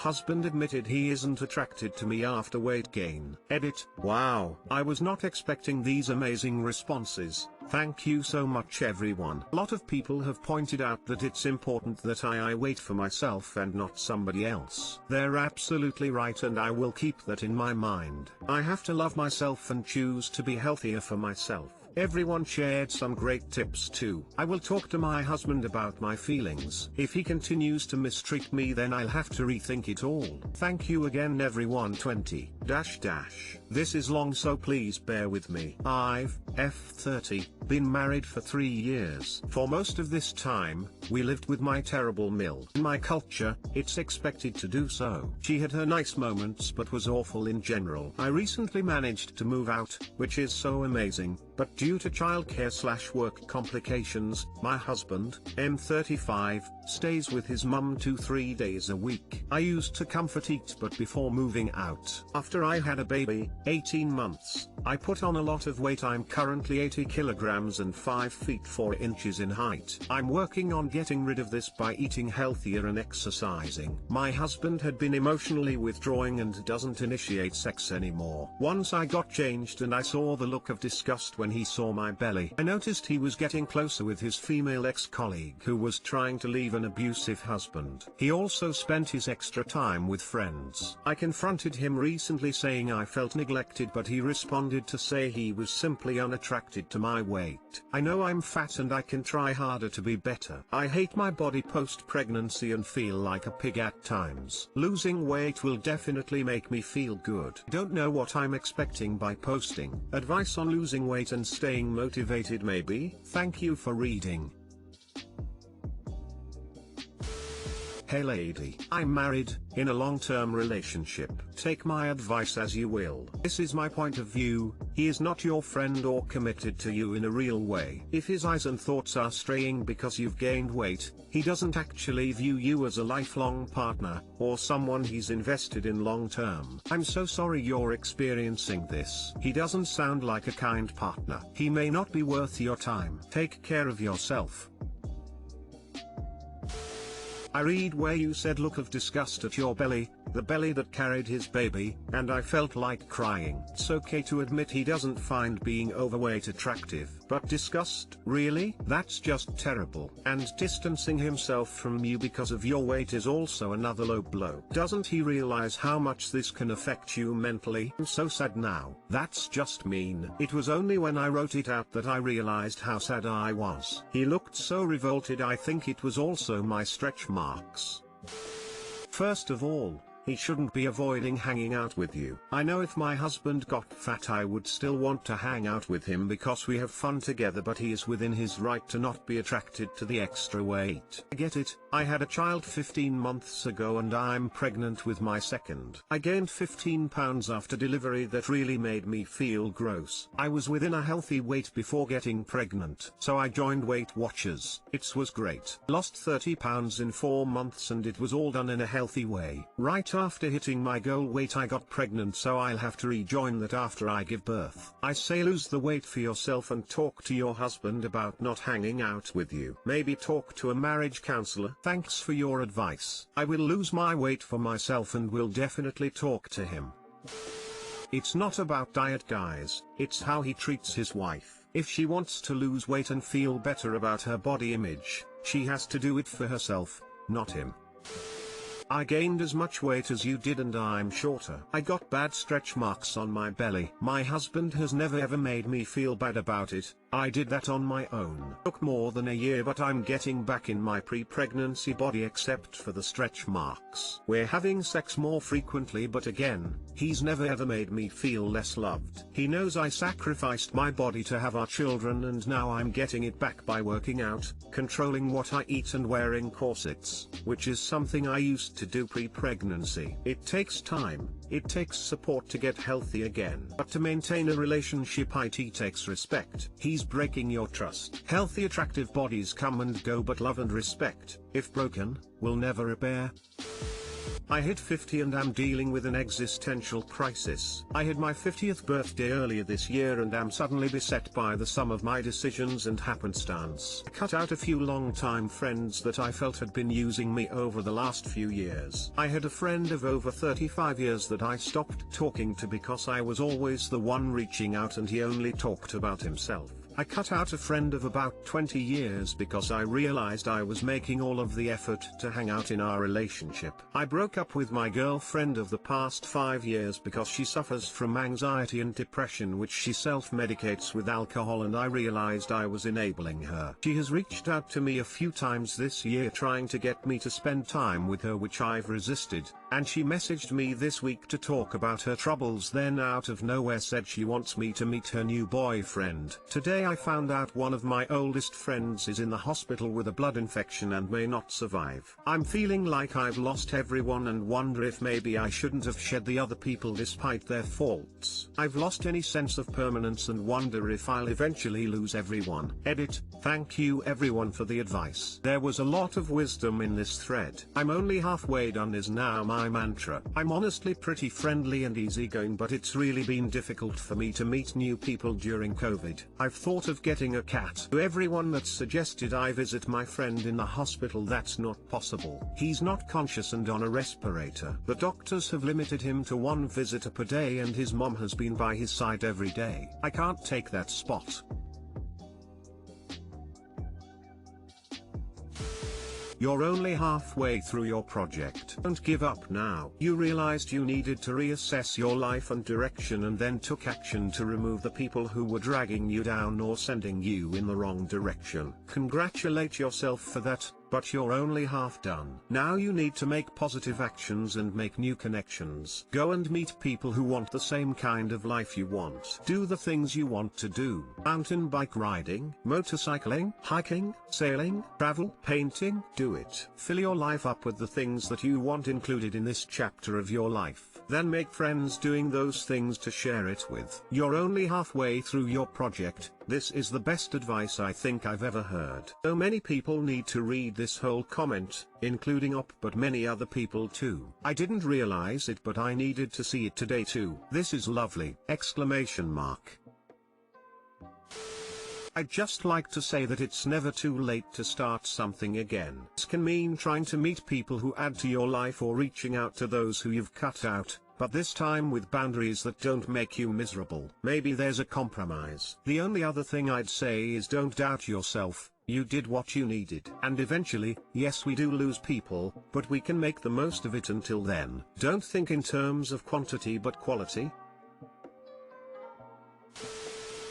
Husband admitted he isn't attracted to me after weight gain. Edit. Wow, I was not expecting these amazing responses. Thank you so much everyone. A lot of people have pointed out that it's important that I wait for myself and not somebody else. They're absolutely right, and I will keep that in my mind. I have to love myself and choose to be healthier for myself. Everyone shared some great tips too. I will talk to my husband about my feelings. If he continues to mistreat me, then I'll have to rethink it all. Thank you again everyone. 20 This is long, so please bear with me. I've, F30, been married for 3 years. For most of this time, we lived with my terrible mill. In my culture, it's expected to do so. She had her nice moments but was awful in general. I recently managed to move out, which is so amazing, but due to childcare/work complications, my husband, M35, stays with his mum 2-3 days a week. I used to comfort eat, but before moving out, after I had a baby, 18 months, I put on a lot of weight. I'm currently 80 kilograms and 5 feet 4 inches in height. I'm working on getting rid of this by eating healthier and exercising. My husband had been emotionally withdrawing and doesn't initiate sex anymore. Once I got changed and I saw the look of disgust when he saw my belly. I noticed he was getting closer with his female ex-colleague who was trying to leave an abusive husband. He also spent his extra time with friends. I confronted him recently saying I felt neglected, but he responded to say he was simply unattracted to my weight. I know I'm fat and I can try harder to be better. I hate my body post-pregnancy and feel like a pig at times. Losing weight will definitely make me feel good. Don't know what I'm expecting by posting. Advice on losing weight and staying motivated maybe? Thank you for reading. Hey lady, I'm married, in a long-term relationship. Take my advice as you will. This is my point of view. He is not your friend or committed to you in a real way. If his eyes and thoughts are straying because you've gained weight, he doesn't actually view you as a lifelong partner, or someone he's invested in long-term. I'm so sorry you're experiencing this. He doesn't sound like a kind partner. He may not be worth your time. Take care of yourself. I read where you said look of disgust at your belly, the belly that carried his baby, and I felt like crying. It's okay to admit he doesn't find being overweight attractive, but disgust? Really? That's just terrible. And distancing himself from you because of your weight is also another low blow. Doesn't he realize how much this can affect you mentally? I'm so sad now. That's just mean. It was only when I wrote it out that I realized how sad I was. He looked so revolted. I think it was also my stretch marks. First of all, he shouldn't be avoiding hanging out with you. I know if my husband got fat I would still want to hang out with him because we have fun together, but he is within his right to not be attracted to the extra weight. I get it. I had a child 15 months ago and I'm pregnant with my second. I gained 15 pounds after delivery that really made me feel gross. I was within a healthy weight before getting pregnant, so I joined Weight Watchers. It was great. Lost 30 pounds in 4 months and it was all done in a healthy way. Right after hitting my goal weight I got pregnant, so I'll have to rejoin that after I give birth. I say lose the weight for yourself and talk to your husband about not hanging out with you. Maybe talk to a marriage counselor. Thanks for your advice. I will lose my weight for myself and will definitely talk to him. It's not about diet guys, it's how he treats his wife. If she wants to lose weight and feel better about her body image, she has to do it for herself, not him. I gained as much weight as you did and I'm shorter. I got bad stretch marks on my belly. My husband has never ever made me feel bad about it. I did that on my own. Took more than a year, but I'm getting back in my pre-pregnancy body except for the stretch marks. We're having sex more frequently, but again, he's never ever made me feel less loved. He knows I sacrificed my body to have our children and now I'm getting it back by working out, controlling what I eat and wearing corsets, which is something I used to do pre-pregnancy. It takes time, it takes support to get healthy again. But to maintain a relationship it takes respect. He's breaking your trust. Healthy attractive bodies come and go, but love and respect, if broken, will never repair. I hit 50 and am dealing with an existential crisis. I had my 50th birthday earlier this year and am suddenly beset by the sum of my decisions and happenstance. I cut out a few long-time friends that I felt had been using me over the last few years. I had a friend of over 35 years that I stopped talking to because I was always the one reaching out and he only talked about himself. I cut out a friend of about 20 years because I realized I was making all of the effort to hang out in our relationship. I broke up with my girlfriend of the past 5 years because she suffers from anxiety and depression which she self-medicates with alcohol, and I realized I was enabling her. She has reached out to me a few times this year trying to get me to spend time with her, which I've resisted, and she messaged me this week to talk about her troubles, then out of nowhere said she wants me to meet her new boyfriend. Today I found out one of my oldest friends is in the hospital with a blood infection and may not survive. I'm feeling like I've lost everyone and wonder if maybe I shouldn't have shed the other people despite their faults. I've lost any sense of permanence and wonder if I'll eventually lose everyone. Edit. Thank you everyone for the advice. There was a lot of wisdom in this thread. I'm only halfway done is now my mantra. I'm honestly pretty friendly and easygoing, but it's really been difficult for me to meet new people during COVID. I've thought of getting a cat. To everyone that suggested I visit my friend in the hospital, that's not possible. He's not conscious and on a respirator. The doctors have limited him to 1 visitor per day and his mom has been by his side every day. I can't take that spot. You're only halfway through your project. Don't give up now. You realized you needed to reassess your life and direction and then took action to remove the people who were dragging you down or sending you in the wrong direction. Congratulate yourself for that, but you're only half done. Now you need to make positive actions and make new connections. Go and meet people who want the same kind of life you want. Do the things you want to do. Mountain bike riding, motorcycling, hiking, sailing, travel, painting. Do it. Fill your life up with the things that you want included in this chapter of your life. Then make friends doing those things to share it with. You're only halfway through your project. This is the best advice I think I've ever heard. So many people need to read this whole comment, including Op, but many other people too. I didn't realize it, but I needed to see it today too. This is lovely! Exclamation mark. I'd just like to say that it's never too late to start something again. This can mean trying to meet people who add to your life or reaching out to those who you've cut out, but this time with boundaries that don't make you miserable. Maybe there's a compromise. The only other thing I'd say is don't doubt yourself. You did what you needed. And eventually, yes, we do lose people, but we can make the most of it until then. Don't think in terms of quantity but quality.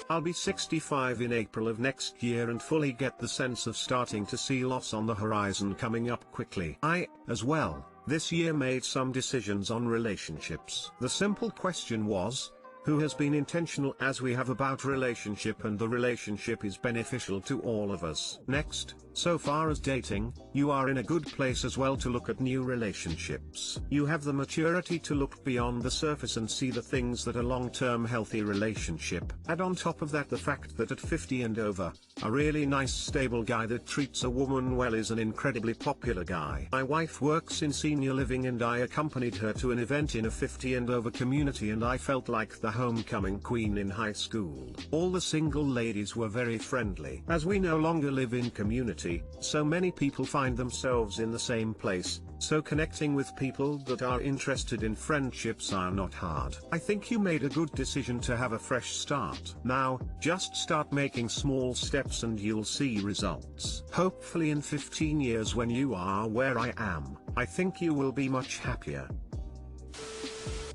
I'll be 65 in April of next year and fully get the sense of starting to see loss on the horizon coming up quickly. I, as well, this year made some decisions on relationships. The simple question was, who has been intentional as we have about relationship, and the relationship is beneficial to all of us. Next, so far as dating, you are in a good place as well to look at new relationships. You have the maturity to look beyond the surface and see the things that a long-term healthy relationship. Add on top of that the fact that at 50 and over, a really nice stable guy that treats a woman well is an incredibly popular guy. My wife works in senior living and I accompanied her to an event in a 50 and over community and I felt like the homecoming queen in high school. All the single ladies were very friendly. As we no longer live in community, so many people find themselves in the same place, so connecting with people that are interested in friendships are not hard. I think you made a good decision to have a fresh start. Now, just start making small steps and you'll see results. Hopefully in 15 years when you are where I am, I think you will be much happier.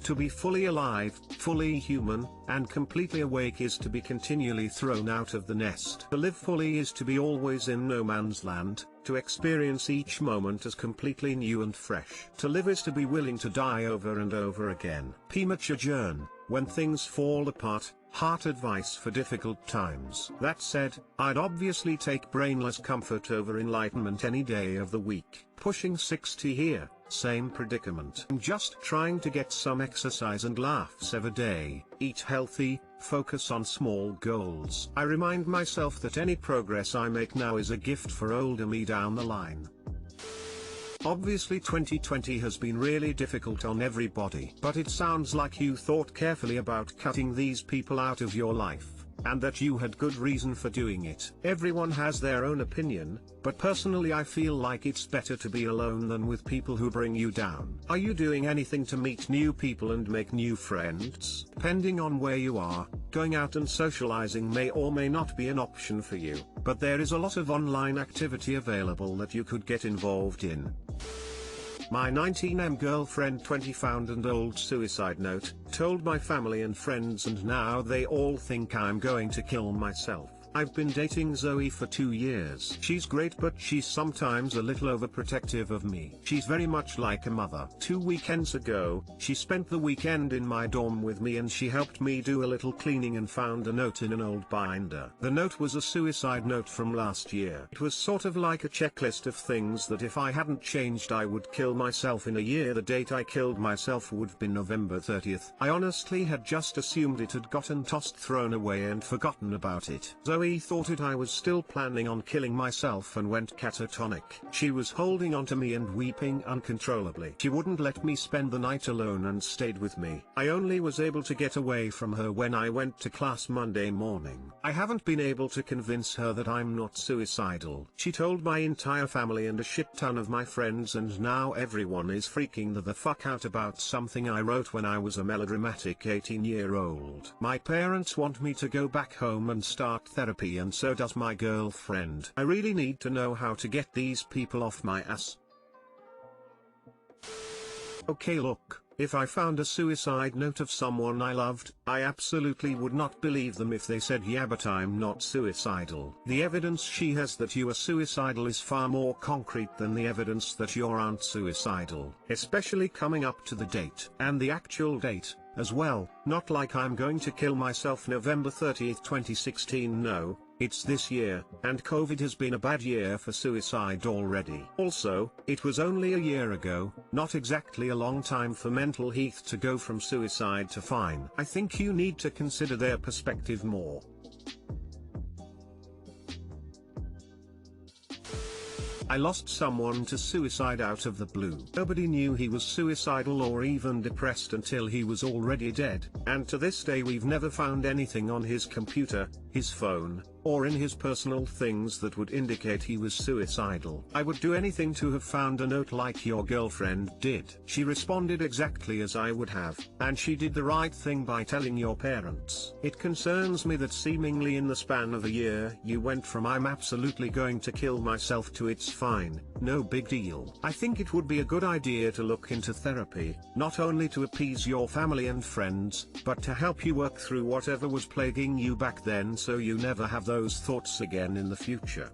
To be fully alive, fully human, and completely awake is to be continually thrown out of the nest. To live fully is to be always in no man's land, to experience each moment as completely new and fresh. To live is to be willing to die over and over again. Premature journ, when things fall apart, heart advice for difficult times. That said, I'd obviously take brainless comfort over enlightenment any day of the week. Pushing 60 here, same predicament. I'm just trying to get some exercise and laughs every day, eat healthy, focus on small goals. I remind myself that any progress I make now is a gift for older me down the line. Obviously 2020 has been really difficult on everybody, but it sounds like you thought carefully about cutting these people out of your life, and that you had good reason for doing it. Everyone has their own opinion, but personally I feel like it's better to be alone than with people who bring you down. Are you doing anything to meet new people and make new friends? Depending on where you are, going out and socializing may or may not be an option for you, but there is a lot of online activity available that you could get involved in. My 19M girlfriend 20 found an old suicide note, told my family and friends, and now they all think I'm going to kill myself. I've been dating Zoe for 2 years. She's great, but she's sometimes a little overprotective of me. She's very much like a mother. 2 weekends ago, she spent the weekend in my dorm with me and she helped me do a little cleaning and found a note in an old binder. The note was a suicide note from last year. It was sort of like a checklist of things that if I hadn't changed I would kill myself in a year. The date I killed myself would have been November 30th. I honestly had just assumed it had gotten tossed, thrown away and forgotten about it. Zoe thought I was still planning on killing myself and went catatonic. She was holding on to me and weeping uncontrollably. She wouldn't let me spend the night alone and stayed with me. I only was able to get away from her when I went to class Monday morning. I haven't been able to convince her that I'm not suicidal. She told my entire family and a shit ton of my friends, and now everyone is freaking the fuck out about something I wrote when I was a melodramatic 18-year-old. My parents want me to go back home and start therapy, and so does my girlfriend. I really need to know how to get these people off my ass. Okay, look, if I found a suicide note of someone I loved, I absolutely would not believe them if they said yeah but I'm not suicidal. The evidence she has that you are suicidal is far more concrete than the evidence that you aren't suicidal, especially coming up to the date. And the actual date, as well, not like I'm going to kill myself November 30th 2016, no, it's this year, and COVID has been a bad year for suicide already. Also, it was only a year ago, not exactly a long time for mental health to go from suicide to fine. I think you need to consider their perspective more. I lost someone to suicide out of the blue. Nobody knew he was suicidal or even depressed until he was already dead, and to this day we've never found anything on his computer, his phone, or in his personal things that would indicate he was suicidal. I would do anything to have found a note like your girlfriend did. She responded exactly as I would have, and she did the right thing by telling your parents. It concerns me that seemingly in the span of a year you went from I'm absolutely going to kill myself to it's fine, no big deal. I think it would be a good idea to look into therapy, not only to appease your family and friends, but to help you work through whatever was plaguing you back then so you never have those thoughts again in the future.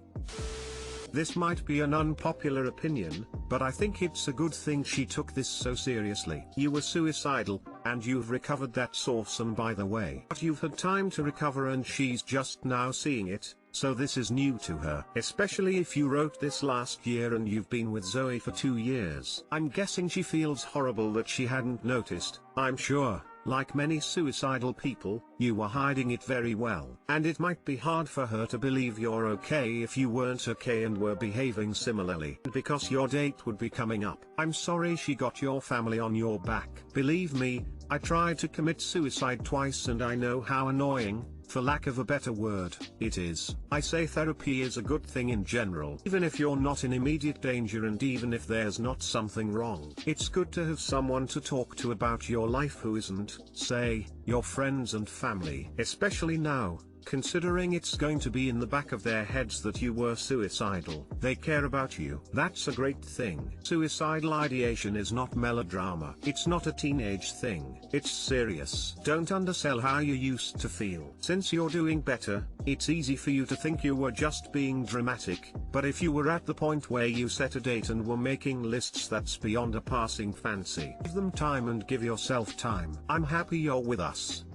This might be an unpopular opinion, but I think it's a good thing she took this so seriously. You were suicidal, and you've recovered, that's awesome by the way. But you've had time to recover and she's just now seeing it, so this is new to her. Especially if you wrote this last year and you've been with Zoe for 2 years. I'm guessing she feels horrible that she hadn't noticed. I'm sure, like many suicidal people, you were hiding it very well. And it might be hard for her to believe you're okay if you weren't okay and were behaving similarly. Because your date would be coming up. I'm sorry she got your family on your back. Believe me, I tried to commit suicide twice and I know how annoying, for lack of a better word, it is. I say therapy is a good thing in general. Even if you're not in immediate danger and even if there's not something wrong. It's good to have someone to talk to about your life who isn't, say, your friends and family. Especially now, considering it's going to be in the back of their heads that you were suicidal. They care about you. That's a great thing. Suicidal ideation is not melodrama. It's not a teenage thing. It's serious. Don't undersell how you used to feel. Since you're doing better, it's easy for you to think you were just being dramatic, but if you were at the point where you set a date and were making lists, that's beyond a passing fancy. Give them time and give yourself time. I'm happy you're with us.